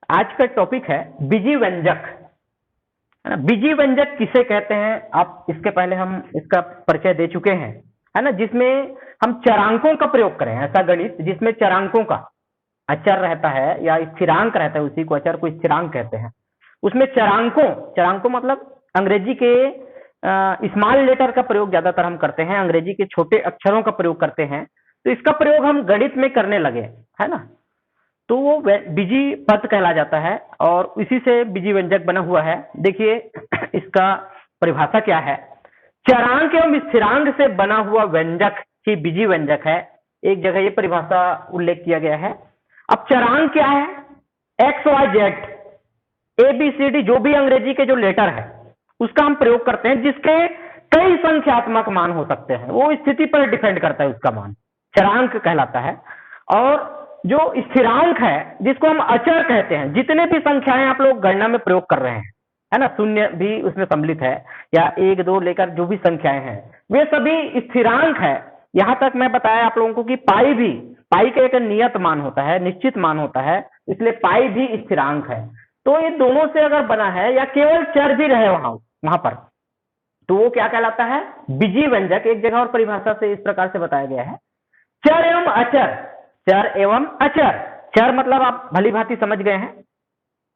आज का टॉपिक है बीजी व्यंजक, है ना। बीजी व्यंजक किसे कहते हैं, आप इसके पहले हम इसका परिचय दे चुके हैं, है ना, जिसमें हम चरांकों का प्रयोग करें। ऐसा गणित जिसमें चरांकों का अचर रहता है या स्थिरांक रहता है, उसी को अचर को स्थिरांक कहते हैं। उसमें चरांकों मतलब अंग्रेजी के स्मॉल लेटर का प्रयोग ज्यादातर हम करते हैं, अंग्रेजी के छोटे अक्षरों का प्रयोग करते हैं। तो इसका प्रयोग हम गणित में करने लगे, है ना। तो वो बीजी पद कहला जाता है और इसी से बीजी व्यंजक बना हुआ है। देखिए इसका परिभाषा क्या है। चरांक एवं स्थिरांक से बना हुआ व्यंजक ही बीजी व्यंजक है। एक जगह ये परिभाषा उल्लेख किया गया है। अब चरांक क्या है, X Y Z A B C D जो भी अंग्रेजी के जो लेटर है उसका हम प्रयोग करते हैं, जिसके कई संख्यात्मक मान हो सकते हैं। वो स्थिति पर डिपेंड करता है, उसका मान चरांक कहलाता है। और जो स्थिरांक है जिसको हम अचर कहते हैं, जितने भी संख्याएं आप लोग गणना में प्रयोग कर रहे हैं, है ना, शून्य भी उसमें सम्मिलित है या 1 2 लेकर जो भी संख्याएं हैं वे सभी स्थिरांक है। यहां तक मैं बताया आप लोगों को कि पाई का एक नियत मान होता है, निश्चित मान होता है, इसलिए पाई भी स्थिरांक है। तो ये दोनों से अगर बना है या केवल चर भी रहे वहां पर, तो वो क्या कहलाता है, बीजी व्यंजक। एक जगह और परिभाषा से इस प्रकार से बताया गया है, चर एवं अचर। चर एवं अचर, चर मतलब आप भली भांति समझ गए हैं,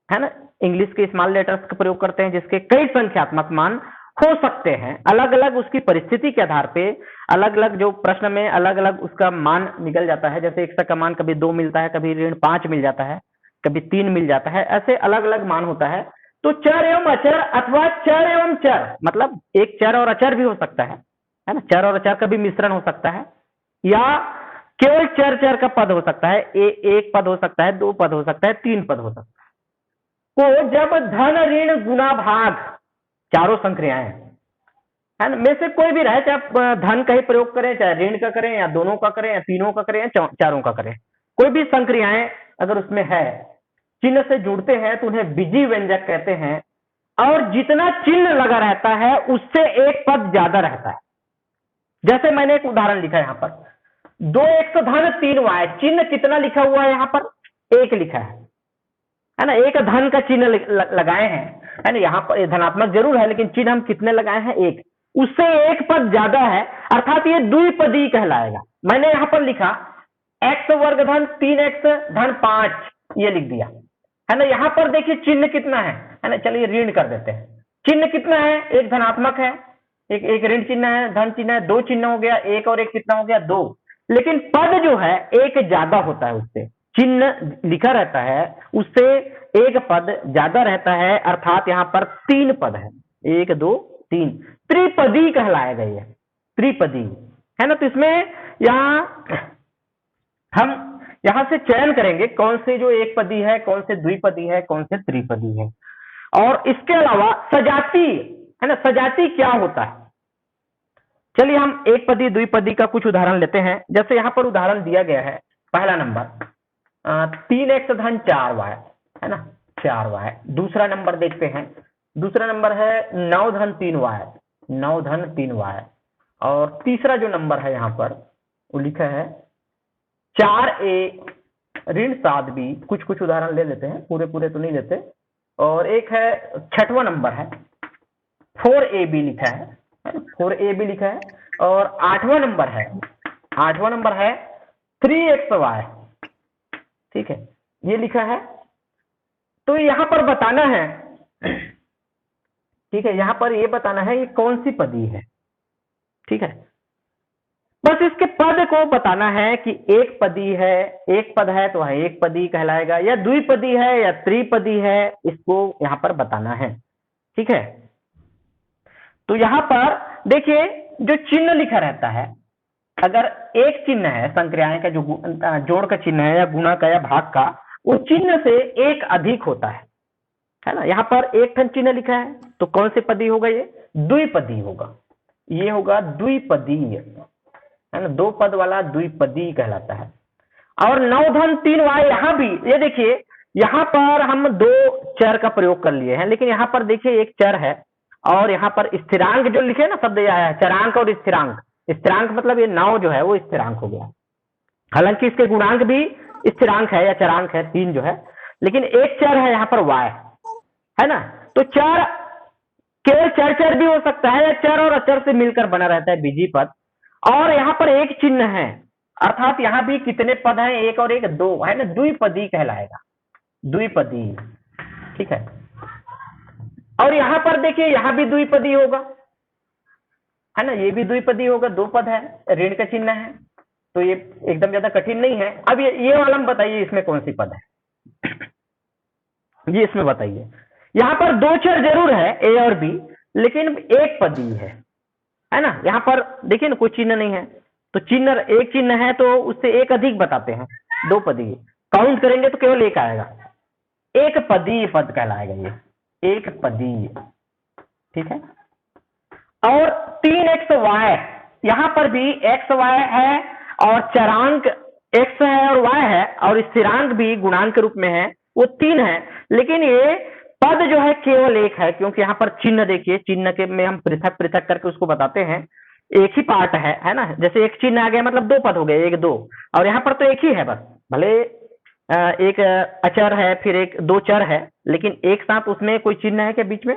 है ना। इंग्लिश के स्मॉल लेटर्स का प्रयोग करते हैं जिसके कई संख्यात्मक मान हो सकते हैं। अलग अलग उसकी परिस्थिति के आधार पे अलग अलग जो प्रश्न में अलग अलग उसका मान निकल जाता है। जैसे 100 का मान कभी 2 मिलता है, कभी ऋण 5 मिल जाता है, कभी 3 मिल जाता है, ऐसे अलग अलग मान होता है। तो चर एवं अचर अथवा चर एवं चर मतलब एक चर और अचर भी हो सकता है ना। चर और अचर का भी मिश्रण हो सकता है या केवल चर का पद हो सकता है। एक पद हो सकता है, 2 पद हो सकता है, 3 पद हो सकता है। तो जब धन ऋण गुना भाग चारों संक्रियाएं है ना, में से कोई भी रहे, चाहे आप धन का ही प्रयोग करें, चाहे ऋण का करें, या दोनों का करें, या तीनों का करें, या चारों का करें, कोई भी संक्रियाएं अगर उसमें है, चिन्ह से जुड़ते हैं तो उन्हें बीजी व्यंजक कहते हैं। और जितना चिन्ह लगा रहता है उससे एक पद ज्यादा रहता है। जैसे मैंने एक उदाहरण लिखा है यहाँ पर, 2x धन 3y, चिन्ह कितना लिखा हुआ है यहाँ पर, 1 लिखा है ना। एक धन का चिन्ह लगाए हैं, है ना। यहाँ पर धनात्मक जरूर है लेकिन चिन्ह हम कितने लगाए हैं, 1। उससे एक पद ज्यादा है, अर्थात ये द्विपदी कहलाएगा। मैंने यहाँ पर लिखा x वर्ग धन 3x धन 5, ये लिख दिया, है ना। यहाँ पर देखिए चिन्ह कितना है ना। चलिए ऋण कर देते हैं। चिन्ह कितना है, एक धनात्मक है, एक ऋण चिन्ह है, धन चिन्ह है, 2 चिन्ह हो गया, 1 और 1 कितना हो गया, 2। लेकिन पद जो है एक ज्यादा होता है, उससे चिन्ह लिखा रहता है उससे एक पद ज्यादा रहता है, अर्थात यहाँ पर 3 पद है, 1 2 3, त्रिपदी कहलाएगा ये, त्रिपदी, है ना। तो इसमें हम यहां से चयन करेंगे कौन से जो एक पदी है, कौन से द्विपदी है, कौन से त्रिपदी है। और इसके अलावा सजाती, है ना, सजाती क्या होता है। चलिए हम एक पदी द्विपदी का कुछ उदाहरण लेते हैं। जैसे यहाँ पर उदाहरण दिया गया है, पहला नंबर 3x धन 4y, है ना, 4y। दूसरा नंबर देखते हैं, दूसरा नंबर है 9 धन 3y, 9 धन 3y। और तीसरा जो नंबर है यहाँ पर वो लिखा है 4a ऋण 7b। कुछ उदाहरण ले लेते हैं, पूरे तो नहीं लेते। और एक है 6वां नंबर है 4ab लिखा है, 4ab लिखा है। और 8वां नंबर है 3xy, ठीक है, ये लिखा है। तो यहां पर बताना है, ठीक है, यहां पर ये बताना है ये कौन सी पदी है, ठीक है। बस इसके पद को बताना है कि एक पदी है, एक पद है तो एक पदी कहलाएगा, या द्विपदी है या त्रिपदी है, इसको यहां पर बताना है, ठीक है। तो यहां पर देखिए जो चिन्ह लिखा रहता है, अगर एक चिन्ह है संक्रियाएं का, जो जोड़ का चिन्ह है या गुणा का या भाग का, वो चिन्ह से एक अधिक होता है ना। यहाँ पर एक ठन चिन्ह लिखा है तो कौन सी पदी होगा, ये द्विपदी होगा, ये होगा द्विपदी, है ना, 2 पद वाला द्विपदी कहलाता है। और 9 धन 3y, यहाँ भी ये देखिए, यहाँ पर हम 2 चर का प्रयोग कर लिए हैं, लेकिन यहाँ पर देखिए एक चर है और यहाँ पर स्थिरांक जो लिखे ना, शब्द आया है चरांक और स्थिरांक। स्थिरांक मतलब ये 9 जो है वो स्थिरांक हो गया, हालांकि इसके गुणांक भी स्थिरांक है या चरांक है, 3 जो है। लेकिन एक चर है यहाँ पर y, है ना। तो चर केवल चर चर भी हो सकता है, या चर और अचर से मिलकर बना रहता है बीजीय पद। और यहाँ पर एक चिन्ह है, अर्थात यहाँ भी कितने पद हैं, एक और एक दो, है ना, द्विपदी कहलाएगा, द्विपदी, ठीक है। और यहाँ पर देखिए, यहाँ भी द्विपदी होगा, है ना, ये भी द्विपदी होगा, दो पद है, ऋण का चिन्ह है, तो ये एकदम ज्यादा कठिन नहीं है। अब ये वाला बताइए, इसमें कौन सी पद है, ये इसमें बताइए। यहाँ पर दो चर जरूर है, ए और बी, लेकिन एक पदी है ना। यहाँ पर देखिए ना, कोई चिन्ह नहीं है, तो चिन्ह, एक चिन्ह है तो उससे एक अधिक बताते हैं, दो पदी काउंट करेंगे तो केवल एक आएगा, एक पदी पद कहलाएगा ये, एक पदी, ठीक है। और 3xy, यहाँ पर भी xy है, और चरांक x है और y है, और स्थिरांक भी गुणांक के रूप में है, वो 3 है, लेकिन ये पद जो है केवल एक है, क्योंकि यहाँ पर चिन्ह देखिए, चिन्ह के में हम पृथक पृथक करके उसको बताते हैं, एक ही पार्ट है ना। जैसे एक चिन्ह आ गया मतलब दो पद हो गए, एक दो, और यहाँ पर तो एक ही है बस, भले एक अचर है, फिर एक दो चर है, लेकिन एक साथ उसमें कोई चिन्ह है क्या बीच में?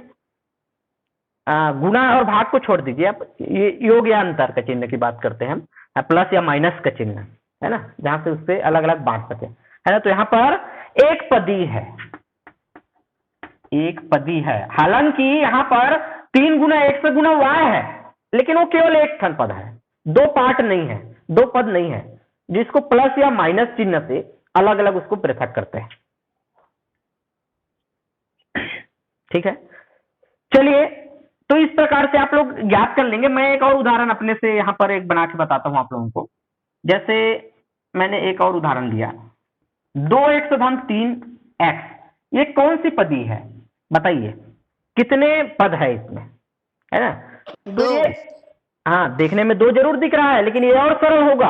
गुणा और भाग को छोड़ दीजिए आप, ये योग या अंतर का चिन्ह की बात करते हैं हम, प्लस या माइनस का चिन्ह, है ना, जहां से उससे अलग अलग बांट सके, है ना। तो यहाँ पर एक पदी है, एक पदी है, हालांकि यहाँ पर 3 गुना x गुना y है, लेकिन वो केवल एक खंड पद है, दो पार्ट नहीं है, दो पद नहीं है, जिसको प्लस या माइनस चिन्ह से अलग अलग उसको पृथक करते हैं, ठीक है। चलिए, तो इस प्रकार से आप लोग ज्ञात कर लेंगे। मैं एक और उदाहरण अपने से यहाँ पर एक बना के बताता हूं आप लोगों को। जैसे मैंने एक और उदाहरण लिया, 2x धन 3x, ये कौन सी पदी है बताइए, कितने पद है इसमें, है ना। तो ये, हाँ, देखने में दो जरूर दिख रहा है, लेकिन ये और सरल होगा,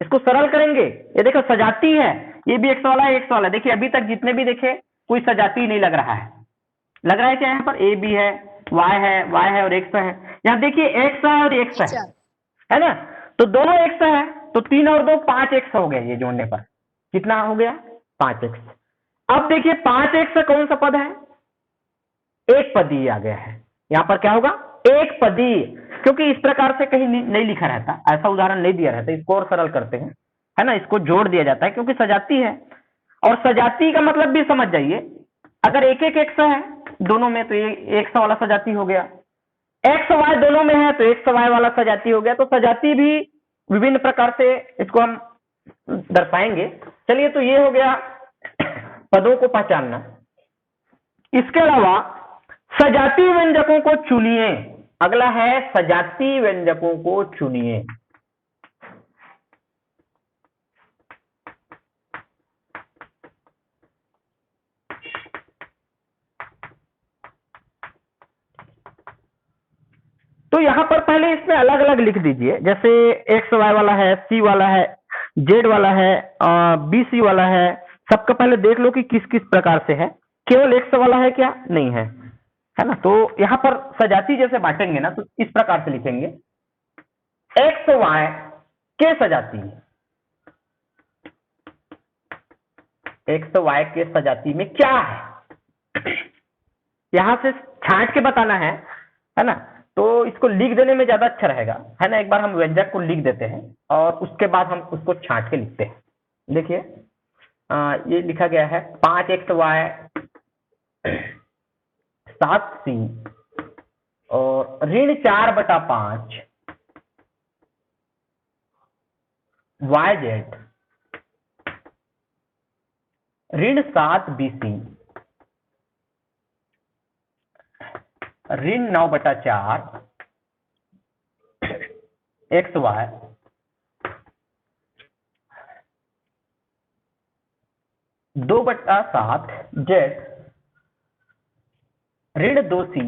इसको सरल करेंगे। ये देखो सजाती है, ये भी x वाला है, x वाला, देखिए अभी तक जितने भी देखे कोई सजाती नहीं लग रहा है, लग रहा है क्या, यहाँ पर a भी है, y है और x है। यहाँ देखिए x है और x है ना, तो दोनों x है, तो 3 और 2 5x हो गया, ये जोड़ने पर कितना हो गया, 5x। अब देखिए 5x कौन सा पद है, एक पदी आ गया है, यहाँ पर क्या होगा, एक पदी, क्योंकि इस प्रकार से कहीं नहीं लिखा रहता, ऐसा उदाहरण नहीं दिया रहता, इसको और सरल करते हैं, है ना, इसको जोड़ दिया जाता है क्योंकि सजाती है। और सजाती का मतलब भी समझ जाइए, अगर एक एक एक्स है दोनों में, तो ये एक्स वाला सजाती हो गया, एक्स वाई दोनों में है तो एक्स वाई वाला सजाती हो गया। तो सजाती भी विभिन्न प्रकार से इसको हम दर्शाएंगे। चलिए, तो ये हो गया पदों को पहचानना। इसके अलावा सजाती व्यंजकों को चुनिए, अगला है सजाती व्यंजकों को चुनिए। तो यहां पर पहले इसमें अलग अलग लिख दीजिए, जैसे एक्स वाई वाला है, सी वाला है, जेड वाला है, बी सी वाला है, सबका पहले देख लो कि किस किस प्रकार से है, केवल एक्स वाला है क्या, नहीं है, है ना। तो यहां पर सजाती जैसे बांटेंगे ना, तो इस प्रकार से लिखेंगे, एक्स वाई के सजाती, एक्स वाई के सजाती में क्या है, यहां से छांट के बताना है ना। तो इसको लिख देने में ज्यादा अच्छा रहेगा, है ना। एक बार हम व्यंजक को लिख देते हैं और उसके बाद हम उसको छांट के लिखते हैं। देखिए, ये लिखा गया है 5xy 7c और ऋण 4/5 yz ऋण 7bc ऋण 9/4 xy 2/7 z ऋण 2c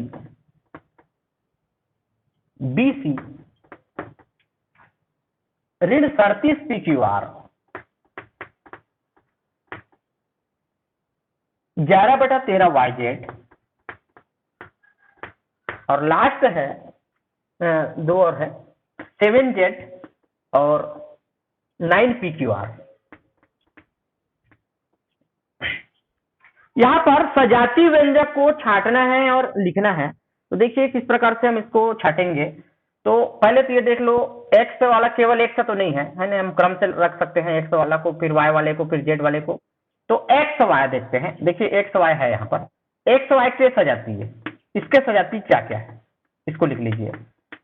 bc ऋण 37 pqr 11/13 yz और लास्ट है 2 और है 7z और 9 pqr। यहाँ पर सजाती व्यंजक को छांटना है और लिखना है। तो देखिए किस प्रकार से हम इसको छाटेंगे। तो पहले तो ये देख लो, एक्स वाला केवल एक्स तो नहीं है, है ना, हम क्रम से रख सकते हैं एक्स वाला को, फिर वाई वाले को, फिर जेड वाले को। तो एक्स वाई देखते हैं। देखिए एक्स वाई है यहाँ पर, एक्स वाई के सजाती है, इसके सजाती क्या क्या है इसको लिख लीजिए।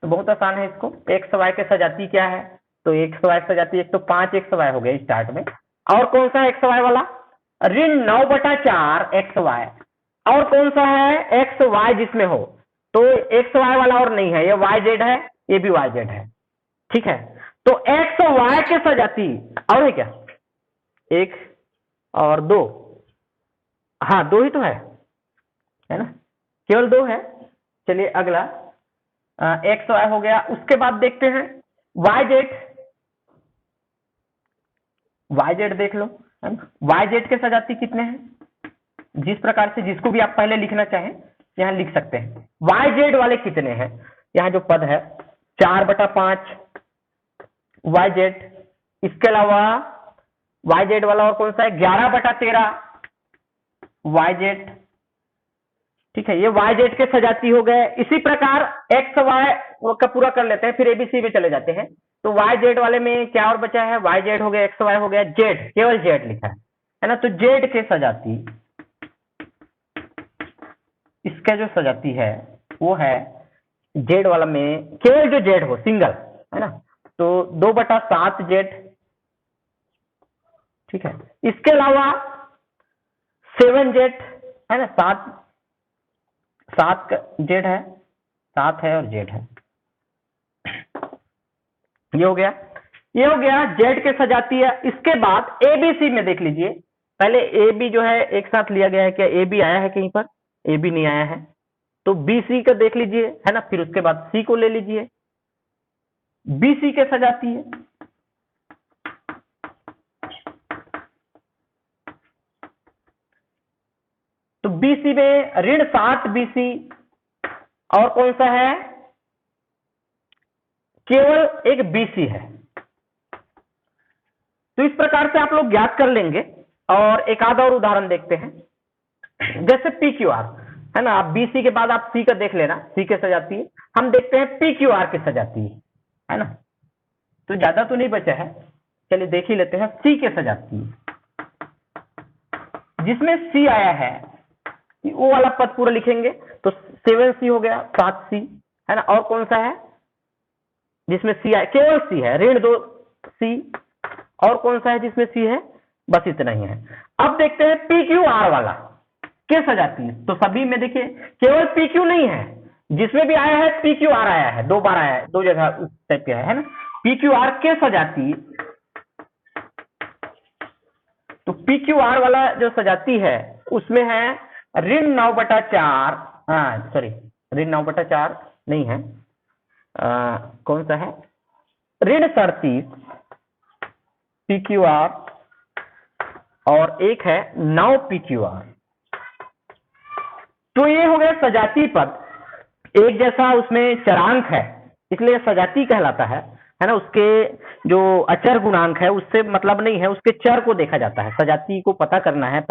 तो बहुत आसान है इसको, एक्स वाई के सजाती क्या है। तो एक्स वाई सजाती, एक तो 5 एक्स वाई हो गया स्टार्ट में, और कौन सा एक्स वाई वाला, ऋण 9/4 एक्स वाई, और कौन सा है एक्स वाई जिसमें हो। तो एक्स वाई वाला और नहीं है, ये वाई जेड है, ये भी वाई जेड है, ठीक है। तो एक्स वाई के सजाती और है क्या, 1 और 2, हाँ 2 ही तो है ना, केवल 2 है। चलिए अगला एक्स वाई हो गया। उसके बाद देखते हैं वाई जेड, वाई जेड देख लो, है ना। वाई जेड के सजाती कितने हैं, जिस प्रकार से जिसको भी आप पहले लिखना चाहें यहाँ लिख सकते हैं। वाई जेड वाले कितने हैं, यहाँ जो पद है 4/5 वाई जेड। इसके अलावा वाई जेड वाला और कौन सा है, 11/13 वाई जेड, ठीक है। ये वाई जेड के सजाती हो गए। इसी प्रकार एक्स वाई का पूरा कर लेते हैं, फिर एबीसी में चले जाते हैं। तो वाई जेड वाले में क्या और बचा है, वाई जेड हो गया, एक्स वाई हो गया, जेड केवल जेड लिखा है ना। तो जेड के सजाती, इसका जो सजाती है वो है जेड वाला में केवल जो जेड हो, सिंगल, है ना। तो 2/7 जेड, ठीक है। इसके अलावा 7 जेड, है ना, 7 जेड है, 7 है और जेड है। ये हो गया, ये हो गया जेड के सजाती है। इसके बाद एबीसी में देख लीजिए, पहले ए बी जो है एक साथ लिया गया है, क्या ए बी आया है कहीं पर, ए बी नहीं आया है। तो बी सी का देख लीजिए, है ना, फिर उसके बाद सी को ले लीजिए, बी सी के सजाती है। तो बी सी में ऋण 7 बी सी, और कौन सा है, केवल एक बी सी है। तो इस प्रकार से आप लोग ज्ञात कर लेंगे। और एक आधा और उदाहरण देखते हैं, जैसे पी क्यू आर, है ना। आप बीसी के बाद आप सी का देख लेना, सी के सजाती है। हम देखते हैं पी क्यू आर के सजाती है ना। तो ज्यादा तो नहीं बचा है, चलिए देख ही लेते हैं। सी के सजाती है, जिसमें सी आया है वो वाला पद पूरा लिखेंगे। तो 7C हो गया, 7C, है ना। और कौन सा है जिसमें सी आया, केवल सी है, ऋण 2C। और कौन सा है जिसमें सी है, बस इतना ही है। अब देखते हैं पी क्यू आर वाला के सजाती है। तो सभी में देखिए केवल पी क्यू नहीं है, जिसमें भी आया है पी क्यू आर आया है, 2 बार आया है, 2 जगह उस टाइप के है ना। पी क्यू आर के सजाती, तो पी क्यू आर वाला जो सजाती है उसमें है ऋण 9/4, हाँ सॉरी, ऋण 9/4 नहीं है, कौन सा है, ऋण 37 पी क्यू आर, और एक है 9 पी क्यू आर। तो ये हो गया सजाती पद, एक जैसा उसमें चरांक है, इसलिए सजाती कहलाता है ना। उसके जो अचर गुणांक है उससे मतलब नहीं है, उसके चर को देखा जाता है। सजाती को पता करना है,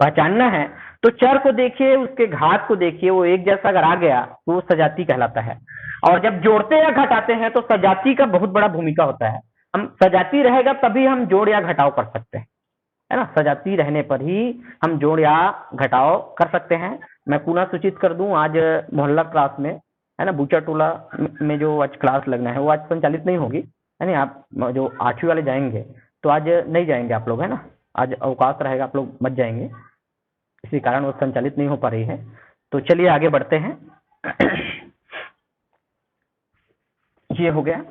पहचानना है, तो चर को देखिए, उसके घात को देखिए, वो एक जैसा अगर आ गया तो वो सजाती कहलाता है। और जब जोड़ते या घटाते हैं तो सजाती का बहुत बड़ा भूमिका होता है। हम सजाती रहेगा तभी हम जोड़ या घटाव कर सकते हैं, है ना। सजाती रहने पर ही हम जोड़ या घटाव कर सकते हैं। मैं पुनः सूचित कर दूं, आज मोहल्ला क्लास में, है ना, बूचा टोला में जो आज क्लास लगना है वो आज संचालित नहीं होगी, है ना। आप जो 8वीं वाले जाएंगे तो आज नहीं जाएंगे आप लोग, है ना, आज अवकाश रहेगा, आप लोग मत जाएंगे, इसी कारण वो संचालित नहीं हो पा रही है। तो चलिए आगे बढ़ते हैं। ये हो गया।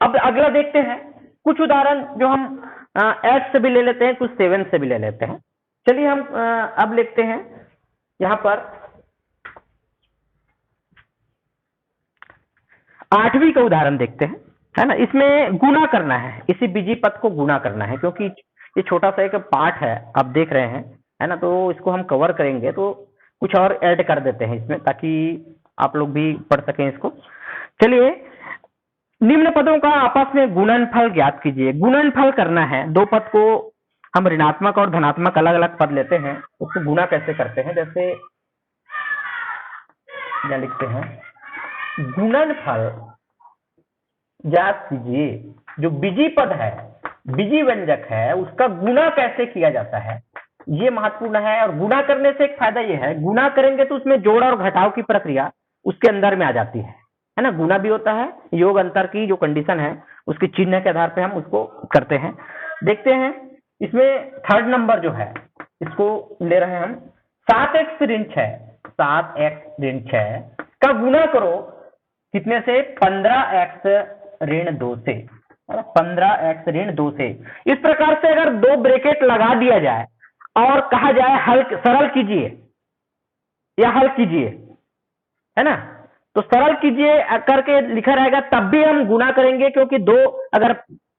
अब अगला देखते हैं कुछ उदाहरण जो हम 8 से भी ले लेते हैं, कुछ 7 से भी ले लेते हैं। चलिए हम अब लिखते हैं यहां पर 8वीं का उदाहरण देखते हैं, है ना। इसमें गुणा करना है, इसी बीजी पद को गुणा करना है, क्योंकि ये छोटा सा एक पार्ट है, आप देख रहे हैं, है ना। तो इसको हम कवर करेंगे तो कुछ और ऐड कर देते हैं इसमें, ताकि आप लोग भी पढ़ सकें इसको। चलिए, निम्न पदों का आपस में गुणनफल ज्ञात कीजिए। गुणनफल करना है, 2 पद को हम ऋणात्मक और धनात्मक अलग अलग पद लेते हैं, उसको गुणा कैसे करते हैं। जैसे क्या लिखते हैं, गुणनफल ज्ञात कीजिए। जो बीजी पद है, बीजी व्यंजक है, उसका गुणा कैसे किया जाता है, ये महत्वपूर्ण है। और गुणा करने से एक फायदा ये है, गुणा करेंगे तो उसमें जोड़ और घटाव की प्रक्रिया उसके अंदर में आ जाती है ना। गुणा भी होता है, योग अंतर की जो कंडीशन है उसके चिन्ह के आधार पे हम उसको करते हैं। देखते हैं इसमें थर्ड नंबर जो है, इसको ले रहे हैं हम 7x ऋण 6, 7x ऋण 6 का गुणा करो कितने से, 15x ऋण 2 से, 15x ऋण 2 से। इस प्रकार से अगर दो ब्रैकेट लगा दिया जाए और कहा जाए हल सरल कीजिए या हल कीजिए, है ना, तो सरल कीजिए करके लिखा रहेगा, तब भी हम गुणा करेंगे, क्योंकि दो अगर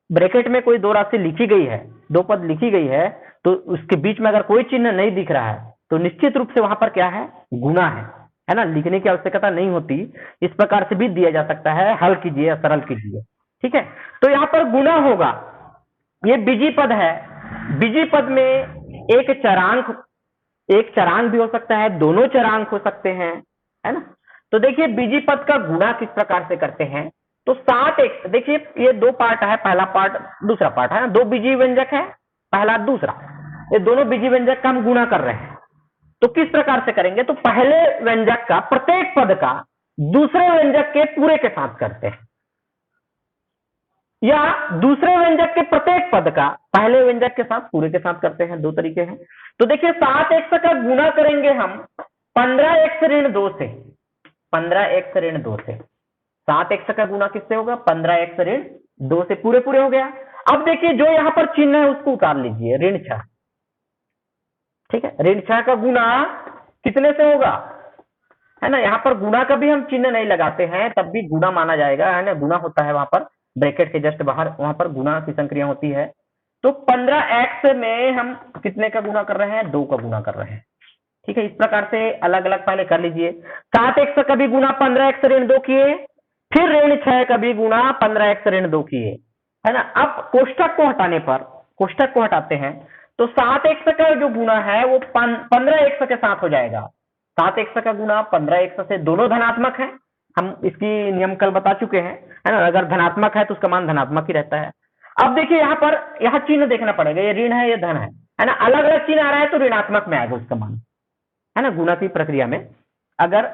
ब्रैकेट में कोई दो राशि लिखी गई है, दो पद लिखी गई है, तो उसके बीच में अगर कोई चिन्ह नहीं दिख रहा है तो निश्चित रूप से वहां पर क्या है, गुणा है ना, लिखने की आवश्यकता नहीं होती। इस प्रकार से भी दिया जा सकता है, हल कीजिए या सरल कीजिए, ठीक है। तो यहाँ पर गुणा होगा, ये बीजी पद है, बीजी पद में एक चरांक भी हो सकता है, दोनों चरांक हो सकते हैं, है ना। तो देखिए बीजी पद का गुणा किस प्रकार से करते हैं। तो 7x, देखिए ये दो पार्ट है, पहला पार्ट दूसरा पार्ट है ना, दो बीजी व्यंजक है, पहला दूसरा, ये दोनों बीजी व्यंजक का हम गुणा कर रहे हैं। तो किस प्रकार से करेंगे, तो पहले व्यंजक का प्रत्येक पद का दूसरे व्यंजक के पूरे के साथ करते हैं, या दूसरे व्यंजक के प्रत्येक पद का पहले व्यंजक के साथ पूरे के साथ करते हैं। दो तरीके हैं। तो देखिए 7x का गुणा करेंगे हम 15x ऋण 2 से, 15x ऋण 2 से, 7x का गुणा किससे होगा, 15x ऋण 2 से, पूरे पूरे हो गया। अब देखिए जो यहां पर चिन्ह है उसको उतार लीजिए, ऋण 6, ठीक है, ऋण 6 का गुणा कितने से होगा, है ना। यहां पर गुणा का भी हम चिन्ह नहीं लगाते हैं, तब भी गुणा माना जाएगा, है ना, गुणा होता है वहां पर ब्रैकेट के जस्ट बाहर, वहां पर गुणा की संक्रिया होती है। तो 15x में हम कितने का गुणा कर रहे हैं, 2 का गुणा कर रहे हैं, ठीक है। इस प्रकार से अलग अलग पहले कर लीजिए। 7x का भी गुणा 15x ऋण 2 किए, फिर ऋण 6 का भी गुणा 15x ऋण 2 किए, है ना। अब कोष्टक को हटाने पर, कोष्टक को हटाते हैं तो 7x का जो गुणा है वो 15x के साथ हो जाएगा। 7x का गुणा 15x से, दोनों धनात्मक है, हम इसकी नियम कल बता चुके हैं, है ना। अगर धनात्मक है तो उसका मान धनात्मक ही रहता है। अब देखिए यहाँ पर, यहाँ चिन्ह देखना पड़ेगा, ये ऋण है ये धन है ना, अलग अलग चिन्ह आ रहा है तो ऋणात्मक में आएगा उसका मान, है ना। गुणा की प्रक्रिया में अगर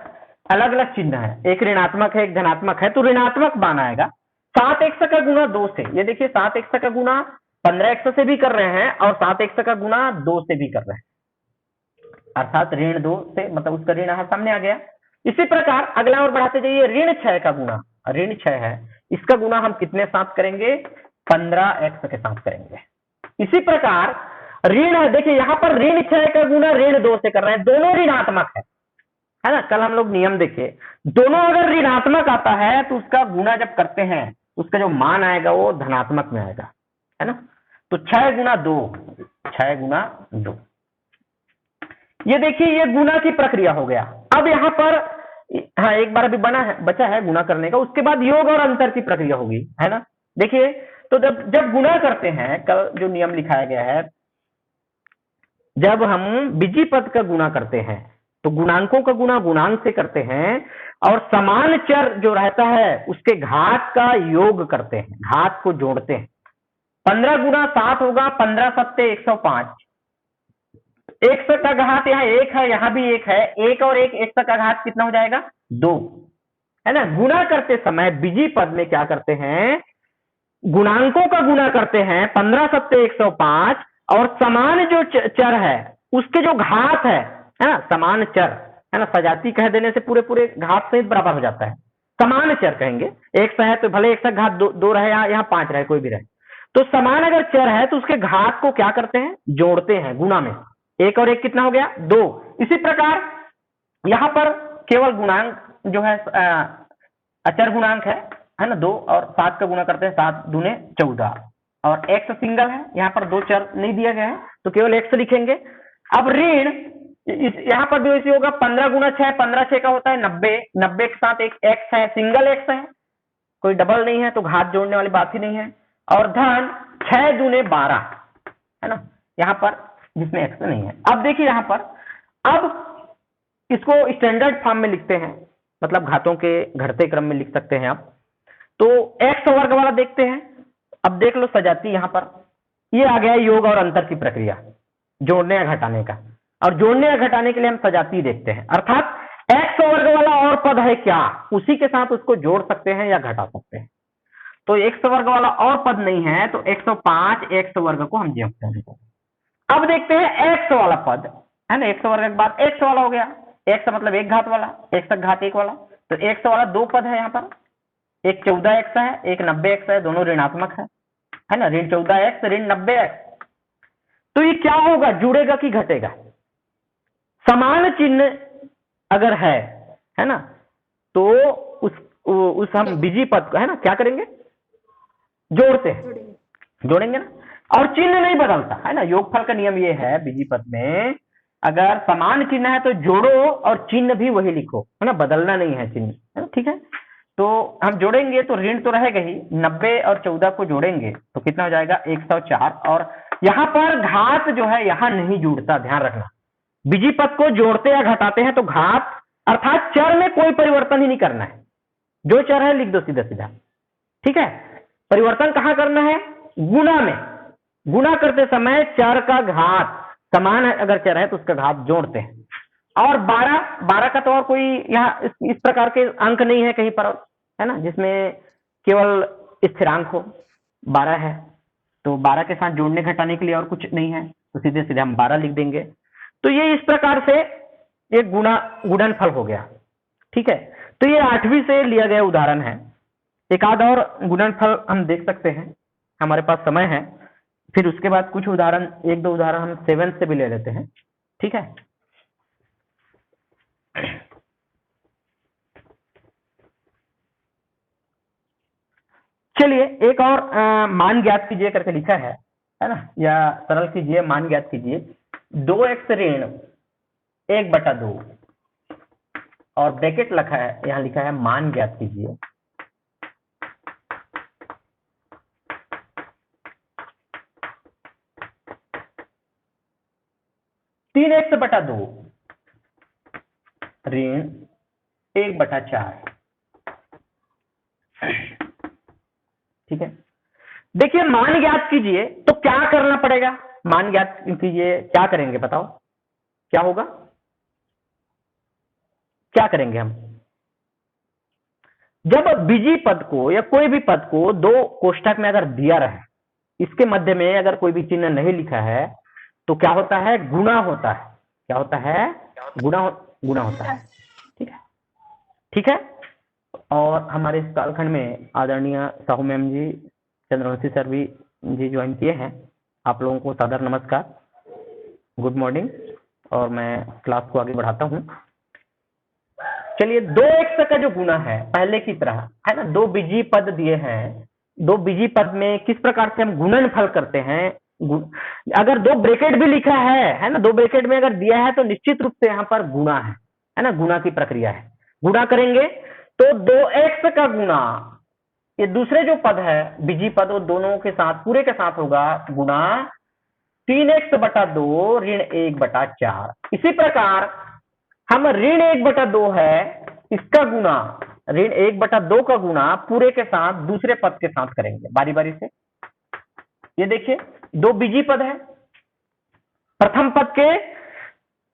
अलग अलग चिन्ह है, एक ऋणात्मक है एक धनात्मक है, तो ऋणात्मक मान आएगा। 7x का गुणा 2 से, ये देखिए 7x का गुणा 15x से भी कर रहे हैं और 7x का गुणा 2 से भी कर रहे हैं, अर्थात ऋण 2 से, मतलब उसका ऋण यहाँ सामने आ गया। इसी प्रकार अगला और बढ़ाते जाइए, ऋण 6 का गुणा, ऋण 6 है, इसका गुणा हम कितने साथ करेंगे, 15x के साथ करेंगे। इसी प्रकार ऋण है, देखिए यहां पर ऋण 6 का गुणा ऋण 2 से कर रहे हैं, दोनों ऋणात्मक है ना। कल हम लोग नियम देखे, दोनों अगर ऋणात्मक आता है तो उसका गुणा जब करते हैं उसका जो मान आएगा वो धनात्मक में आएगा, है ना। तो 6 गुणा 2, 6 गुणा 2, ये देखिए ये गुणा की प्रक्रिया हो गया। अब यहाँ पर हाँ एक बार अभी बचा है गुणा करने का, उसके बाद योग और अंतर की प्रक्रिया होगी, है ना। देखिए तो जब गुणा करते हैं, कल जो नियम लिखाया गया है, जब हम बीजी पद का गुणा करते हैं तो गुणांकों का गुणा गुणांक से करते हैं और समान चर जो रहता है उसके घात का योग करते हैं, घात को जोड़ते हैं। 15 गुणा 7 होगा, 15 सत्ते 105, 1 का घात यहाँ 1 है, यहाँ भी 1 है, 1 और 1 का घात कितना हो जाएगा, 2, है ना। गुणा करते समय बीजी पद में क्या करते हैं, गुणांकों का गुणा करते हैं, 15 सत्ते 105, और समान जो चर है उसके जो घात है ना, समान चर, है ना, सजाती कह देने से पूरे पूरे घात सहित बराबर हो जाता है, समान चर कहेंगे। 1 है तो भले 1 का घात 2 रहे या यहाँ 5 रहे, कोई भी रहे, तो समान अगर चर है तो उसके घात को क्या करते हैं, जोड़ते हैं गुणा में। 1 और 1 कितना हो गया, 2। इसी प्रकार यहां पर केवल गुणांक जो है अचर गुणांक है ना, 2 और 7 का गुणा करते हैं, 7 दूने 14, और x सिंगल है, यहाँ पर 2 चर नहीं दिया गया है तो केवल x लिखेंगे। अब ऋण यहाँ पर भी वैसे होगा, 15 गुणा 6, 15 6 का होता है 90, 90 के साथ एक x है, सिंगल x है, कोई डबल नहीं है तो घात जोड़ने वाली बात ही नहीं है। और धन 6 दूने 12, है ना, यहाँ पर जिसमें एक्स नहीं है। अब देखिए यहाँ पर, अब इसको स्टैंडर्ड फॉर्म में लिखते हैं, मतलब घातों के घटते क्रम में लिख सकते हैं आप। तो एक्स वर्ग वाला देखते हैं। अब देख लो सजाती, यहाँ पर ये आ गया योग और अंतर की प्रक्रिया, जोड़ने या घटाने का। और जोड़ने या घटाने के लिए हम सजाती देखते हैं, अर्थात एक्स वर्ग वाला और पद है क्या, उसी के साथ उसको जोड़ सकते हैं या घटा सकते हैं। तो एक्स वर्ग वाला और पद नहीं है, तो 105 एक्स वर्ग को हम जोड़ते हैं। अब देखते हैं एक्स वाला पद, है ना, एक्स वर्ग के बाद एक्स वाला हो गया। एक्स मतलब एक घात वाला, एक्स तक घात एक वाला। तो एक्स वाला दो पद है यहाँ पर, एक 14x है, एक 90x है, दोनों ऋणात्मक है ना, ऋण 14x ऋण 90x। तो ये क्या होगा, जुड़ेगा कि घटेगा? समान चिन्ह अगर है ना, तो उस हम बीजी पद को, है ना, क्या करेंगे, जोड़ते हैं, जोड़ेंगे ना। और चिन्ह नहीं बदलता, है ना, योगफल का नियम ये है बीजी पद में, अगर समान चिन्ह है तो जोड़ो और चिन्ह भी वही लिखो, है ना, बदलना नहीं है चिन्ह, है ना, ठीक है। तो हम जोड़ेंगे तो ऋण तो रहेगा ही, 90 और 14 को जोड़ेंगे तो कितना हो जाएगा, 104। और यहाँ पर घात जो है यहाँ नहीं जुड़ता, ध्यान रखना। बीजी पद को जोड़ते या घटाते हैं तो घात अर्थात चर में कोई परिवर्तन ही नहीं करना है, जो चर है लिख दो सीधा सीधा, ठीक है। परिवर्तन कहां करना है, गुणा में। गुणा करते समय चर का घात समान है, अगर चर है तो उसका घात जोड़ते हैं। और 12 का तो और कोई यहाँ इस प्रकार के अंक नहीं है कहीं पर, है ना, जिसमें केवल स्थिरांक हो। 12 है तो 12 के साथ जोड़ने घटाने के लिए और कुछ नहीं है, तो सीधे सीधे हम 12 लिख देंगे। तो ये इस प्रकार से एक गुणनफल हो गया, ठीक है। तो ये 8वीं से लिया गया उदाहरण है। एक आध और गुणनफल हम देख सकते हैं, हमारे पास समय है, फिर उसके बाद कुछ उदाहरण, एक दो उदाहरण हम 7 से भी ले लेते हैं, ठीक है। चलिए एक और मान ज्ञात कीजिए करके लिखा है ना, या सरल कीजिए, मान ज्ञात कीजिए। 2x ऋण 1/2 और ब्रैकेट लिखा है, यहां लिखा है मान ज्ञात कीजिए। तीन x/2 ऋण 1/4, ठीक है। देखिए मान ज्ञात कीजिए तो क्या करना पड़ेगा, मान ज्ञात कीजिए, क्या करेंगे बताओ, क्या होगा, क्या करेंगे हम? जब बीजी पद को या कोई भी पद को दो कोष्ठक में अगर दिया रहे, इसके मध्य में अगर कोई भी चिन्ह नहीं लिखा है, तो क्या होता है, गुणा होता है। क्या होता है, गुणा होता है, ठीक है, ठीक है। और हमारे इस कालखंड में आदरणीय साहू मैम जी, चंद्रवंशी सर भी जी ज्वाइन किए हैं। आप लोगों को सादर नमस्कार, गुड मॉर्निंग। और मैं क्लास को आगे बढ़ाता हूं। चलिए 2x का जो गुना है पहले की तरह, है ना, दो बीजी पद दिए हैं, दो बीजी पद में किस प्रकार से हम गुणनफल करते हैं। अगर दो ब्रैकेट भी लिखा है ना, दो ब्रैकेट में अगर दिया है तो निश्चित रूप से यहाँ पर गुणा है ना, गुणा की प्रक्रिया है। गुणा करेंगे तो 2x का गुना, ये दूसरे जो पद है बीजी पद, वो दोनों के साथ पूरे के साथ होगा गुणा 3x/2 ऋण 1/4। इसी प्रकार हम ऋण 1/2 है, इसका गुना ऋण 1/2 का गुना पूरे के साथ दूसरे पद के साथ करेंगे बारी बारी से। ये देखिए दो बीजी पद है, प्रथम पद के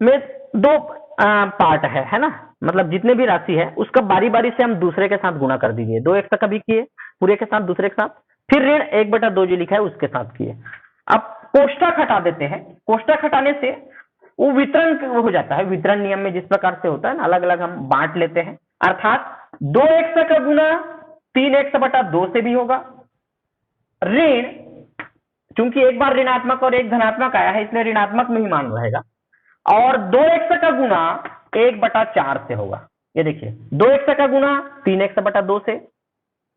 में दो पार्ट है ना, मतलब जितने भी राशि है उसका बारी बारी से हम दूसरे के साथ गुणा कर दीजिए। 2x का भी किए पूरे के साथ दूसरे के साथ, फिर ऋण 1/2 जो लिखा है उसके साथ किए। अब कोष्ठक हटा देते हैं, कोष्ठक हटाने से वो वितरण हो जाता है। वितरण नियम में जिस प्रकार से होता है ना, अलग अलग हम बांट लेते हैं, अर्थात 2x का गुना 3x/2 से भी होगा। ऋण, चूंकि एक बार ऋणात्मक और एक धनात्मक आया है इसलिए ऋणात्मक में ही मान रहेगा, और 2x का गुना 1/4 से होगा। ये देखिए 2x का गुना 3x/2 से,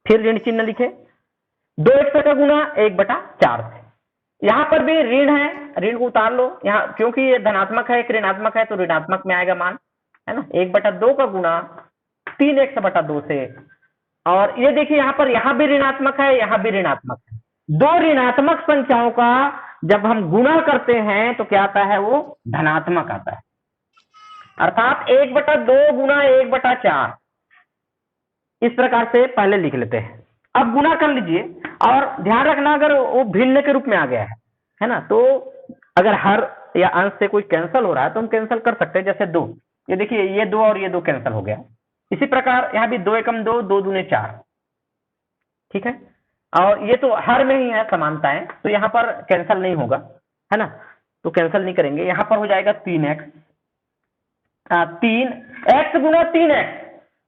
फिर ऋण चिन्ह लिखे, 2x का गुना 1/4 से। यहां पर भी ऋण है, ऋण को उतार लो यहाँ, क्योंकि ये धनात्मक है एक ऋणात्मक है तो ऋणात्मक में आएगा मान, है ना। 1/2 का गुना 3x/2 से, और ये देखिए यहाँ पर यहाँ भी ऋणात्मक है, यहाँ भी ऋणात्मक है। दो ऋणात्मक संख्याओं का जब हम गुणा करते हैं तो क्या आता है, वो धनात्मक आता है। अर्थात 1/2 गुणा 1/4 इस प्रकार से पहले लिख लेते हैं। अब गुणा कर लीजिए और ध्यान रखना अगर वो भिन्न के रूप में आ गया है ना, तो अगर हर या अंश से कोई कैंसिल हो रहा है तो हम कैंसिल कर सकते हैं। जैसे 2, ये देखिए ये 2 और ये 2 कैंसिल हो गया। इसी प्रकार यहाँ भी 2 एकम 2, 2 दूने 4, ठीक है। और ये तो हर में ही है समानताएं, तो यहाँ पर कैंसिल नहीं होगा, है ना, तो कैंसिल नहीं करेंगे। यहाँ पर हो जाएगा 3x, 3x गुना 3x,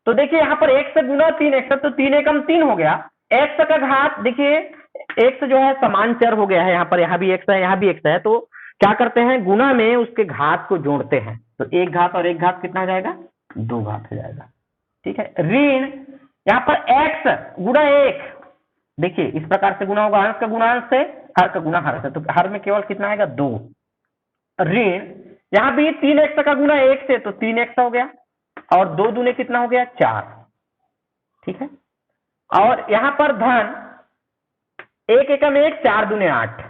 तो देखिए यहाँ पर x गुना 3x है, तो 3 एकम 3 हो गया। x का घात देखिए x जो है समान चर हो गया है, यहाँ पर यहाँ भी x है, यहाँ भी x है, तो क्या करते हैं, गुना में उसके घात को जोड़ते हैं, तो 1 घात और 1 घात कितना हो जाएगा, 2 घात हो जाएगा, ठीक है। ऋण यहाँ पर x गुना 1, देखिए इस प्रकार से गुना होगा, अंश का गुना अंश से, हर का गुना हर से, तो हर में केवल कितना आएगा, 2। ऋण यहाँ भी 3x का गुना 1 से, तो 3x हो गया, और 2 दूने कितना हो गया, 4, ठीक है। और यहाँ पर धन 1 एकम 1, 4 दूने 8,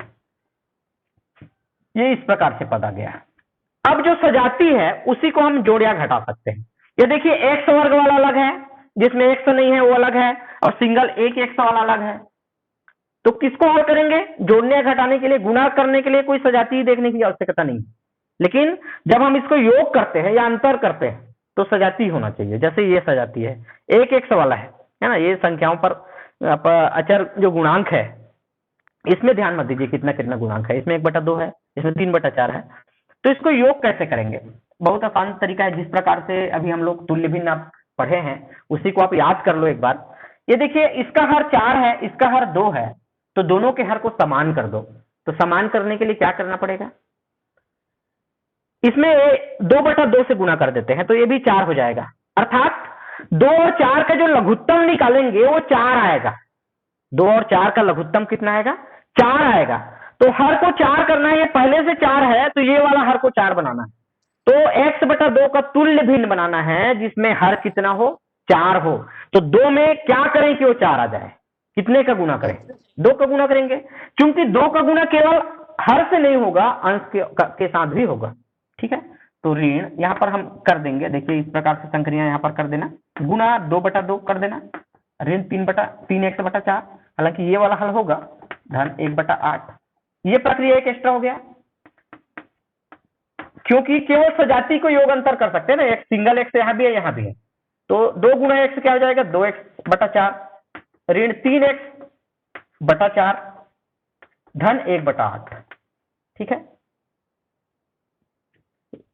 ये इस प्रकार से पद आ गया। अब जो सजाती है उसी को हम जोड़ या घटा सकते हैं। ये देखिए एक्स वर्ग वाला अलग है, जिसमें एक्स नहीं है वो अलग है, और सिंगल एक एक्स वाला अलग है। तो किसको हल करेंगे, जोड़ने या घटाने के लिए, गुणा करने के लिए कोई सजाती देखने की आवश्यकता नहीं, लेकिन जब हम इसको योग करते हैं या अंतर करते हैं तो सजाती होना चाहिए। जैसे ये सजाती है, एक एक्स वाला है ना, ये संख्याओं पर अचर जो गुणांक है इसमें ध्यान मत दीजिए कितना कितना गुणांक है, इसमें 1/2 है, इसमें 3/4 है। तो इसको योग कैसे करेंगे, बहुत आसान तरीका है, जिस प्रकार से अभी हम लोग तुल्य भिन्न आप पढ़े हैं उसी को आप याद कर लो एक बार। ये देखिए इसका हर 4 है, इसका हर 2 है, तो दोनों के हर को समान कर दो। तो समान करने के लिए क्या करना पड़ेगा, इसमें 2/2 से गुणा कर देते हैं, तो ये भी 4 हो जाएगा। अर्थात 2 और 4 का जो लघुत्तम निकालेंगे वो 4 आएगा। 2 और 4 का लघुत्तम कितना आएगा, 4 आएगा। तो हर को 4 करना है, ये पहले से 4 है, तो ये वाला हर को 4 बनाना है। तो x/2 का तुल्य भिन्न बनाना है जिसमें हर कितना हो, 4 हो। तो 2 में क्या करें कि वो 4 आ जाए, कितने का गुना करें, 2 का गुना करेंगे। क्योंकि 2 का गुना केवल हर से नहीं होगा, अंश के साथ भी होगा, ठीक है। तो ऋण यहां पर हम कर देंगे, देखिए इस प्रकार से संक्रिया यहां पर कर देना, गुना 2/2 कर देना, ऋण 3x/4, हालांकि ये वाला हल होगा, धन 1/8। ये प्रक्रिया एक एक्स्ट्रा हो गया, क्योंकि केवल सजाती को योग अंतर कर सकते हैं ना, एक सिंगल एक्स यहां भी है यहां भी है, तो 2 गुना एक्स क्या हो जाएगा, 2x/4, ऋण 3x/4, धन 1/8, ठीक है।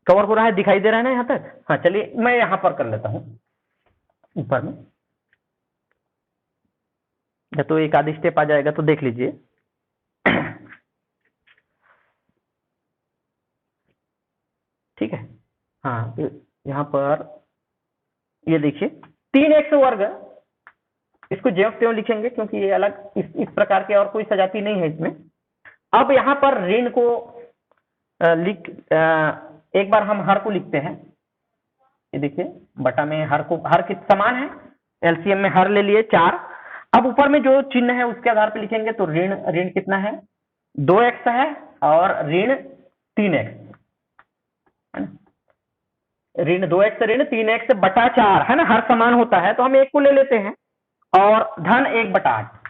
कवर हो रहा है, दिखाई दे रहा है ना यहां तक, हाँ चलिए मैं यहां पर कर लेता हूं ऊपर में, तो एक आधी स्टेप आ जाएगा तो देख लीजिए। ठीक है, हाँ यहाँ पर ये देखिए 3x वर्ग, इसको ज्यों त्यों लिखेंगे क्योंकि ये अलग इस प्रकार के और कोई सजाती नहीं है इसमें। अब यहाँ पर ऋण को एक बार हम हर को लिखते हैं, ये देखिए बटा में हर को, हर कित समान है, एलसीएम में हर ले लिए 4। अब ऊपर में जो चिन्ह है उसके आधार पर लिखेंगे, तो ऋण कितना है, 2x है, और ऋण 3x है ना, ऋण 2x ऋण 3x/4 है ना, हर समान होता है तो हम एक को ले लेते हैं, और धन 1/8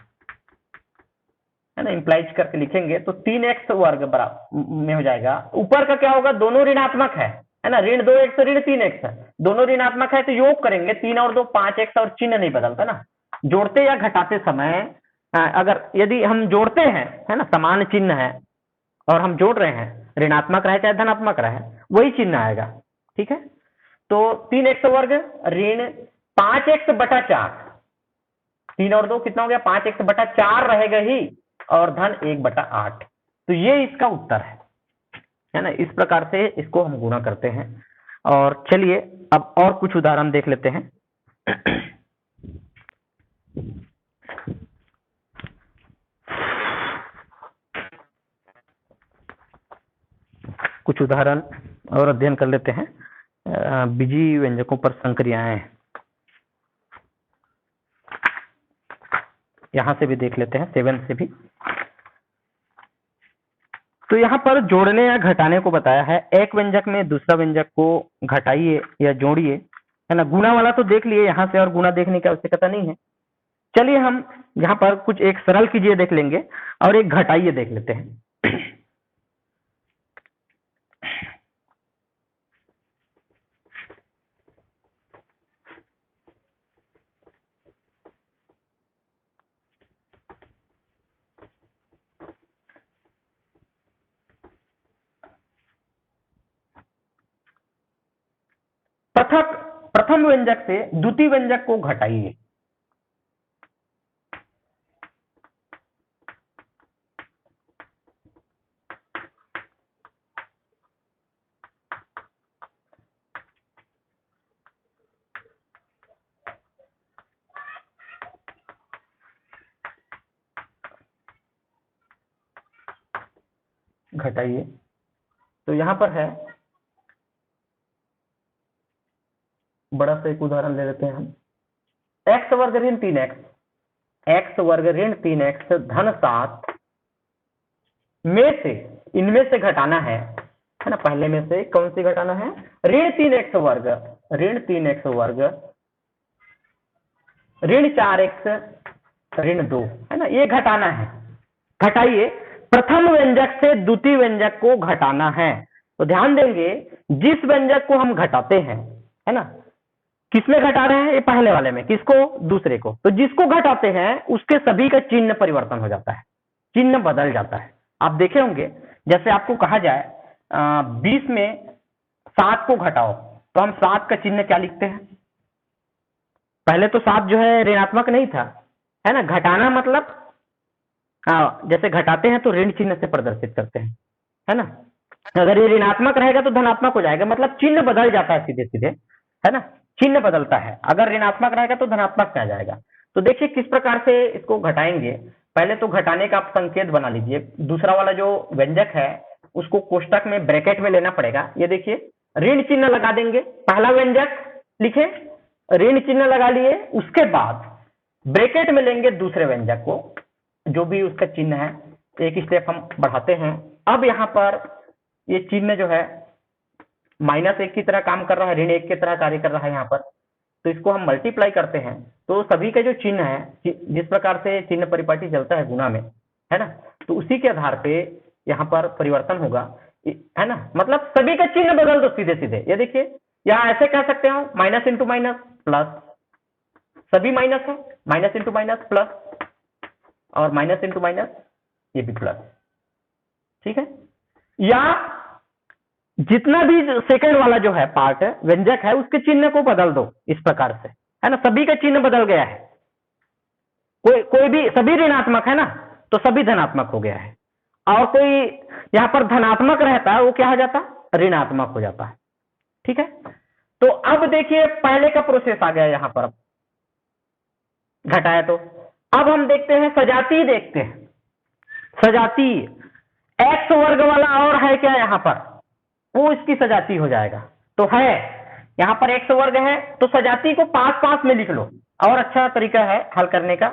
है ना, इंप्लाइज करके लिखेंगे तो 3x वर्ग बराबर में हो जाएगा। ऊपर का क्या होगा, दोनों ऋणात्मक है ना, ऋण 2x ऋण 3x है, दोनों ऋणात्मक है तो योग करेंगे, 3 और 2 5x, और चिन्ह नहीं बदलता ना। जोड़ते या घटाते समय अगर यदि हम जोड़ते हैं है ना, समान चिन्ह है और हम जोड़ रहे हैं, ऋणात्मक रहे चाहे धनात्मक रहे, वही चिन्ह आएगा, ठीक है। तो 3x वर्ग ऋण 5x/4, 3 और 2 कितना हो गया, 5x/4 रहेगा ही, और धन 1/8। तो ये इसका उत्तर है ना, इस प्रकार से इसको हम गुणा करते हैं। और चलिए अब और कुछ उदाहरण देख लेते हैं। कुछ उदाहरण और अध्ययन कर लेते हैं, बीजीय व्यंजकों पर संक्रियाएं, यहां से भी देख लेते हैं, 7 से भी। तो यहाँ पर जोड़ने या घटाने को बताया है, एक व्यंजक में दूसरा व्यंजक को घटाइए या जोड़िए, है ना। गुणा वाला तो देख लिए यहाँ से, और गुणा देखने की आवश्यकता नहीं है। चलिए हम यहाँ पर कुछ एक सरल कीजिए देख लेंगे और एक घटाइए देख लेते हैं। पृथक प्रथम व्यंजक से द्वितीय व्यंजक को घटाइए। घटाइए तो यहां पर है, बड़ा सा एक उदाहरण ले लेते हैं हम। एक्स वर्ग ऋण 3x, एक्स वर्ग ऋण 3x धन 7 में से, इनमें से घटाना है ना। पहले में से कौन सी घटाना है? ऋण 3x वर्ग, ऋण 3x वर्ग ऋण 4x ऋण 2, है ना, ये घटाना है। घटाइए, प्रथम व्यंजक से द्वितीय व्यंजक को घटाना है। तो ध्यान देंगे, जिस व्यंजक को हम घटाते हैं, है ना, किसमें घटा रहे हैं? ये पहले वाले में। किसको? दूसरे को। तो जिसको घटाते हैं उसके सभी का चिन्ह परिवर्तन हो जाता है, चिन्ह बदल जाता है। आप देखे होंगे, जैसे आपको कहा जाए 20 में 7 को घटाओ, तो हम 7 का चिन्ह क्या लिखते हैं? पहले तो 7 जो है ऋणात्मक नहीं था, है ना। घटाना मतलब, हाँ, जैसे घटाते हैं तो ऋण चिन्ह से प्रदर्शित करते हैं, है ना। अगर ये ऋणात्मक रहेगा तो धनात्मक हो जाएगा, मतलब चिन्ह बदल जाता है सीधे सीधे, है ना, चिन्ह बदलता है। अगर ऋणात्मक रहेगा तो धनात्मक में आ जाएगा। तो देखिए किस प्रकार से इसको घटाएंगे। पहले तो घटाने का आप संकेत बना लीजिए। दूसरा वाला जो व्यंजक है उसको कोष्टक में ब्रैकेट में लेना पड़ेगा। ये देखिए, ऋण चिन्ह लगा देंगे, पहला व्यंजक लिखे, ऋण चिन्ह लगा लिए, उसके बाद ब्रैकेट में लेंगे दूसरे व्यंजक को, जो भी उसका चिन्ह है। एक स्टेप हम बढ़ाते हैं। अब यहाँ पर ये चिन्ह जो है -1 की तरह काम कर रहा है, ऋण 1 की तरह कार्य कर रहा है यहाँ पर। तो इसको हम मल्टीप्लाई करते हैं तो सभी का जो चिन्ह है, जिस प्रकार से चिन्ह परिपाटी चलता है गुणा में, है ना, तो उसी के आधार पे यहाँ पर परिवर्तन होगा, है ना। मतलब सभी का चिन्ह बदल दो सीधे सीधे। ये देखिए, यहाँ ऐसे कह सकते हो, माइनस इंटू माइनस प्लस, सभी माइनस है, माइनस इंटू माइनस प्लस, और माइनस इंटू माइनस ये भी प्लस, ठीक है। या जितना भी सेकंड वाला जो है पार्ट है, व्यंजक है, उसके चिन्ह को बदल दो इस प्रकार से, है ना। सभी का चिन्ह बदल गया है, कोई भी, सभी ऋणात्मक है ना, तो सभी धनात्मक हो गया है। और कोई यहाँ पर धनात्मक रहता है, वो क्या हो जाता? ऋणात्मक हो जाता है, ठीक है। तो अब देखिए पहले का प्रोसेस आ गया यहाँ पर, घटाया। तो अब हम देखते हैं सजाती, देखते हैं सजाती। एक्स वर्ग वाला और है क्या यहाँ पर? वो इसकी सजाती हो जाएगा। तो है यहाँ पर एक्स वर्ग है, तो सजाती को पास पास में लिख लो, और अच्छा तरीका है हल करने का।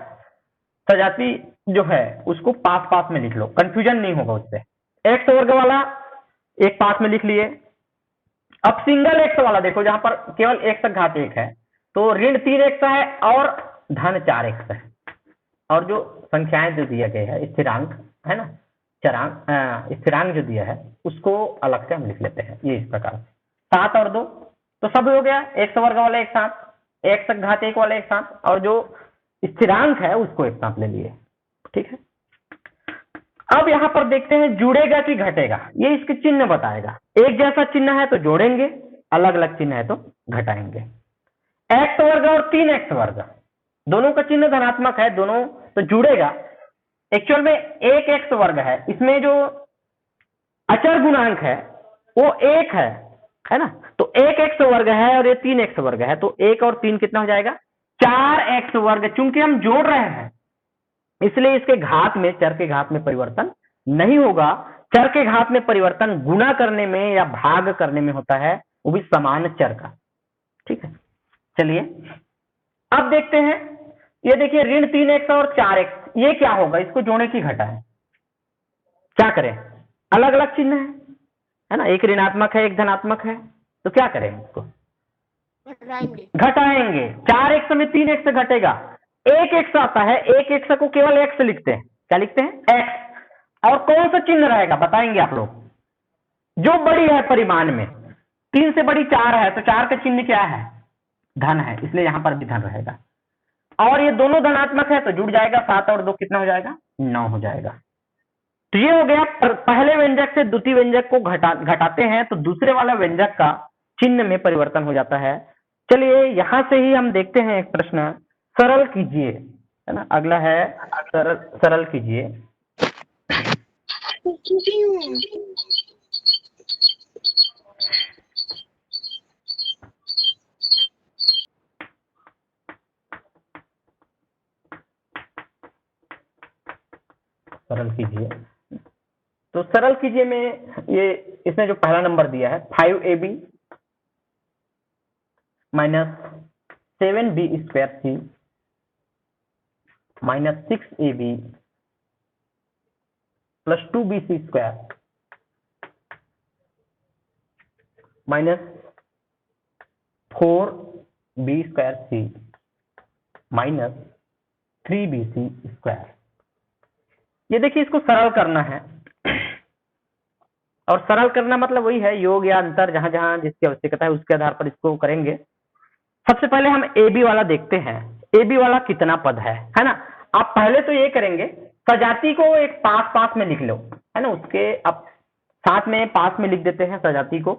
सजाती जो है उसको पास पास में लिख लो, कंफ्यूजन नहीं होगा उससे। एक्स वर्ग वाला एक पास में लिख लिए। अब सिंगल एक्स वाला देखो, जहां पर केवल एक्स घात 1 है, तो ऋण 3x है और धन 4x है। और जो संख्याएं जो दिया गया है, स्थिरांक, है ना, चरांक, स्थिरांक जो दिया है उसको अलग से हम लिख लेते हैं, ये इस प्रकार से। 7 और 2 तो सब हो गया, एक्स वर्ग वाला एक साथ, एक्स घात 1 वाला एक साथ, और जो स्थिरांक है उसको एक साथ ले लिए, ठीक है। अब यहां पर देखते हैं जुड़ेगा कि घटेगा, ये इसके चिन्ह बताएगा। एक जैसा चिन्ह है तो जोड़ेंगे, अलग अलग चिन्ह है तो घटाएंगे। एक्स वर्ग और 3x वर्ग दोनों का चिन्ह धनात्मक है, दोनों तो जुड़ेगा। एक्चुअल में एक एक्स वर्ग है, इसमें जो अचर गुणांक है वो 1 है ना। तो 1x वर्ग है और ये 3x वर्ग है, तो 1 और 3 कितना हो जाएगा? 4x वर्ग। चूंकि हम जोड़ रहे हैं इसलिए इसके घात में, चर के घात में परिवर्तन नहीं होगा। चर के घात में परिवर्तन गुणा करने में या भाग करने में होता है, वो भी समान चर का, ठीक है। चलिए अब देखते हैं, ये देखिए ऋण 3x और 4x, ये क्या होगा? इसको जोड़े की घटाएं, क्या करें? अलग अलग चिन्ह है ना, एक ऋणात्मक है एक धनात्मक है, तो क्या करें इसको? घटाएंगे। 4x में 3x घटेगा, एक एक्स आता है, एक एक्स को केवल एक्स लिखते हैं, क्या लिखते हैं? एक्स। और कौन सा चिन्ह रहेगा बताएंगे आप लोग? जो बड़ी है परिमाण में, 3 से बड़ी 4 है, तो 4 का चिन्ह क्या है? धन है, इसलिए यहां पर भी धन रहेगा। और ये दोनों धनात्मक है तो जुड़ जाएगा, 7 और 2 कितना हो जाएगा? 9 हो जाएगा। तो ये हो गया, पहले व्यंजक से द्वितीय व्यंजक को घटाते हैं तो दूसरे वाला व्यंजक का चिन्ह में परिवर्तन हो जाता है। चलिए यहां से ही हम देखते हैं एक प्रश्न, सरल कीजिए, है ना, अगला है सरल कीजिए। सरल कीजिए, तो सरल कीजिए में ये इसने जो पहला नंबर दिया है 5ab minus 7b square C minus 6ab plus 2bc square minus 4b square C minus 3bc square. ये देखिए इसको सरल करना है, और सरल करना मतलब वही है योग या अंतर, जहां जहां जिसकी आवश्यकता है उसके आधार पर इसको करेंगे। सबसे पहले हम ए बी वाला देखते हैं, ए बी वाला कितना पद है ना। आप पहले तो ये करेंगे, सजाती को एक पास पास में लिख लो, है ना, उसके आप साथ में पास में लिख देते हैं सजाती को।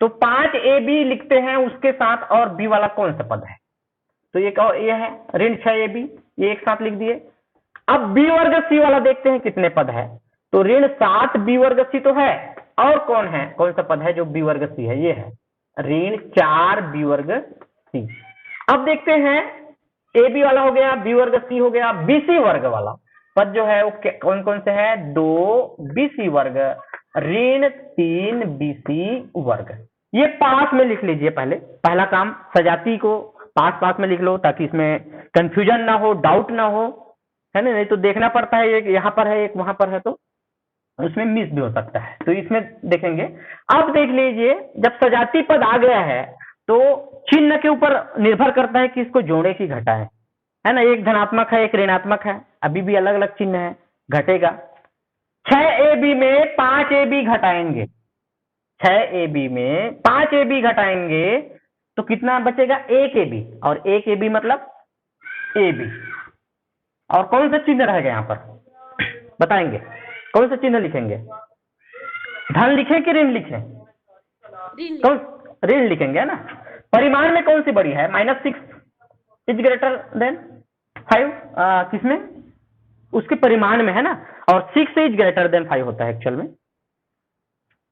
तो 5ab लिखते हैं, उसके साथ और बी वाला कौन सा पद है? तो ये है ऋण 6ab, ये एक साथ लिख दिए। अब बी वर्ग सी वाला देखते हैं कितने पद है, तो ऋण 7b वर्ग सी तो है, और कौन है, कौन सा पद है जो बी वर्ग सी है? ये है ऋण 4b वर्ग सी। अब देखते हैं ए बी वाला हो गया, बी वर्ग सी हो गया, बीसी वर्ग वाला पद जो है वो कौन कौन से है? 2bc वर्ग ऋण 3bc वर्ग। ये पास में लिख लीजिए, पहला काम सजाती को पास पास में लिख लो ताकि इसमें कंफ्यूजन ना हो, डाउट ना हो, है ना, नहीं तो देखना पड़ता है एक यहाँ पर है एक वहां पर है तो उसमें मिस भी हो सकता है, तो इसमें देखेंगे। अब देख लीजिए जब सजाती पद आ गया है तो चिन्ह के ऊपर निर्भर करता है कि इसको जोड़े कि घटाए, है ना, एक धनात्मक है एक ऋणात्मक है, अभी भी अलग अलग चिन्ह है, घटेगा। 6ab में 5ab घटाएंगे, 6ab में 5ab घटाएंगे तो कितना बचेगा? 1ab, और 1ab मतलब ab। और कौन सा चिन्ह रहेगा यहाँ पर बताएंगे? कौन सा चिन्ह लिखेंगे? धन लिखें कि ऋण लिखें? कौन? ऋण लिखेंगे, है ना। परिमाण में कौन सी बड़ी है? -6 इज ग्रेटर देन 5, किसमें? उसके परिमाण में, है ना, और 6 इज ग्रेटर देन 5 होता है एक्चुअल में।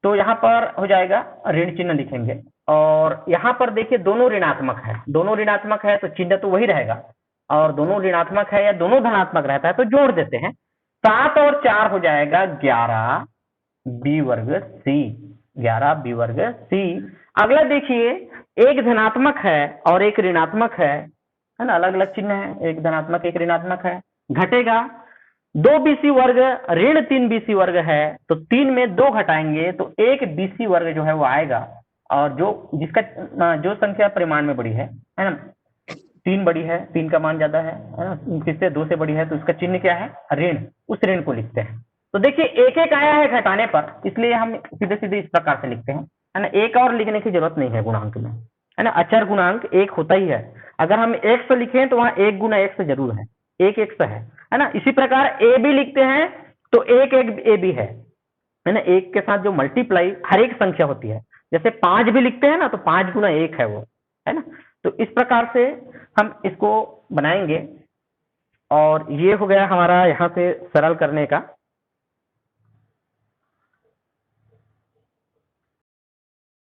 तो यहाँ पर हो जाएगा ऋण चिन्ह लिखेंगे, और यहाँ पर देखिए दोनों ऋणात्मक है तो चिन्ह तो वही रहेगा, और दोनों ऋणात्मक है या दोनों धनात्मक रहता है तो जोड़ देते हैं। 7 और 4 हो जाएगा 11b वर्ग सी, 11b वर्ग सी। अगला देखिए एक धनात्मक है और एक ऋणात्मक है ना, अलग अलग चिन्ह है, एक धनात्मक एक ऋणात्मक है, घटेगा। 2bc वर्ग ऋण 3bc वर्ग है, तो 3 में 2 घटाएंगे तो 1bc वर्ग जो है वो आएगा, और जिसका जो संख्या परिमाण में बड़ी है ना, 3 बड़ी है, 3 का मान ज्यादा है ना, किससे? 2 से बड़ी है, तो उसका चिन्ह क्या है? ऋण, उस ऋण को लिखते हैं। तो देखिए एक एक आया है घटाने पर, इसलिए हम सीधे सीधे इस प्रकार से लिखते हैं, है ना, एक और लिखने की जरूरत नहीं है गुणांक में, है ना, अचर गुणांक एक होता ही है। अगर हम x लिखें तो वहां 1 गुना x जरूर है, एक x है ना। इसी प्रकार ए बी लिखते हैं तो एक ए बी है ना, एक के साथ जो मल्टीप्लाई हर एक संख्या होती है, जैसे 5 भी लिखते हैं ना तो 5 गुना 1 है वो, है ना। तो इस प्रकार से हम इसको बनाएंगे, और ये हो गया हमारा यहाँ से सरल करने का